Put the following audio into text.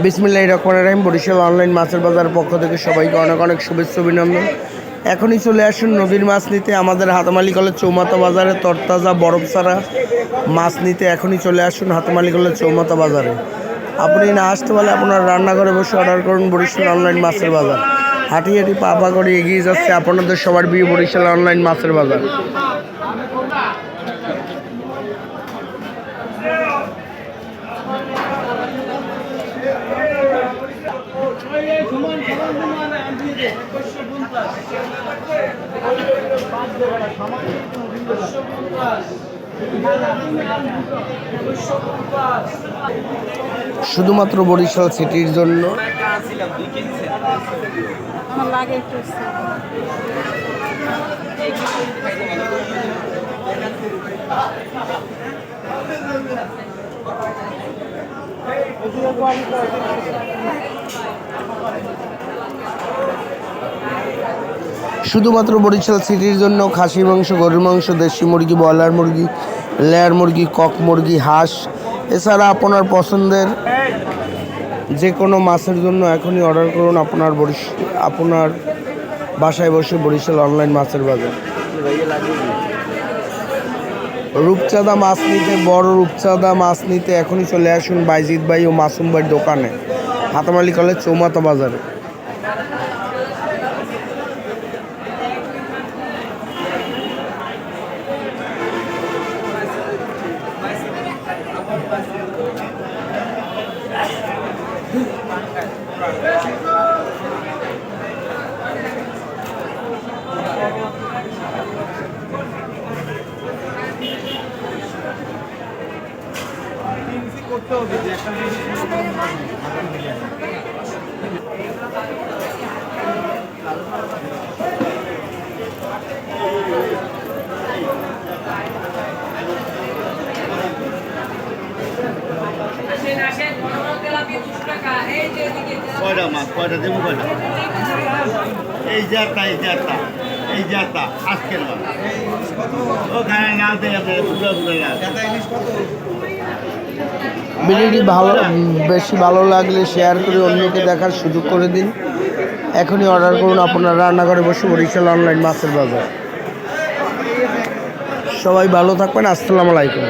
বিসমিল্লাহির রহমানির রহিম। বরিশাল অনলাইন মাছের বাজার পক্ষ থেকে সবাইকে অনেক অনেক শুভেচ্ছা অভিনন্দন। এখনই চলে আসুন নদীর মাছ নিতে আমাদের হাতমালি কলেজ চৌমাথা বাজারে। তরতাজা বরফ ছাড়া মাছ নিতে এখনই চলে আসুন হাতমালি কলেজ চৌমাথা বাজারে। আপনি না আসতে পারলে আপনার রান্নাঘরে বসে অর্ডার করুন বরিশাল অনলাইন মাছের বাজার। হাঁটি হাঁটি পা পা করে এগিয়ে যাচ্ছে আপনাদের সবার প্রিয় বরিশাল অনলাইন মাছের বাজার। শুধুমাত্র বরিশাল সিটির জন্য শুধুমাত্র বরিশাল সিটির জন্য খাসি মাংস, গরুর মাংস, দেশি মুরগি, ব্রয়লার মুরগি, লেয়ার মুরগি, কক মুরগি, হাঁস, এছাড়া আপনার পছন্দের যে কোনো মাছের জন্য এখনই অর্ডার করুন আপনার বাসায় বসে বরিশাল অনলাইন মাছের বাজার। রূপচাঁদা মাছ নিতে, বড় রূপচাঁদা মাছ নিতে এখনই চলে আসুন বাইজিৎ ভাই ও মাসুম ভাইয়ের দোকানে হাতমালি কলেজ চৌমাথা বাজারে। কয়টা মাছ কয়টা দেবো কয়টা এই যাতা আজকের মাছ ওখানে না দেয় ভিডিওটি বেশি ভালো লাগলে শেয়ার করে অন্যকে দেখার সুযোগ করে দিন। এখনই অর্ডার করুন আপনার রান্নাঘরে বসে বরিশাল অনলাইন মাছের বাজার। সবাই ভালো থাকবেন। আসসালামু আলাইকুম।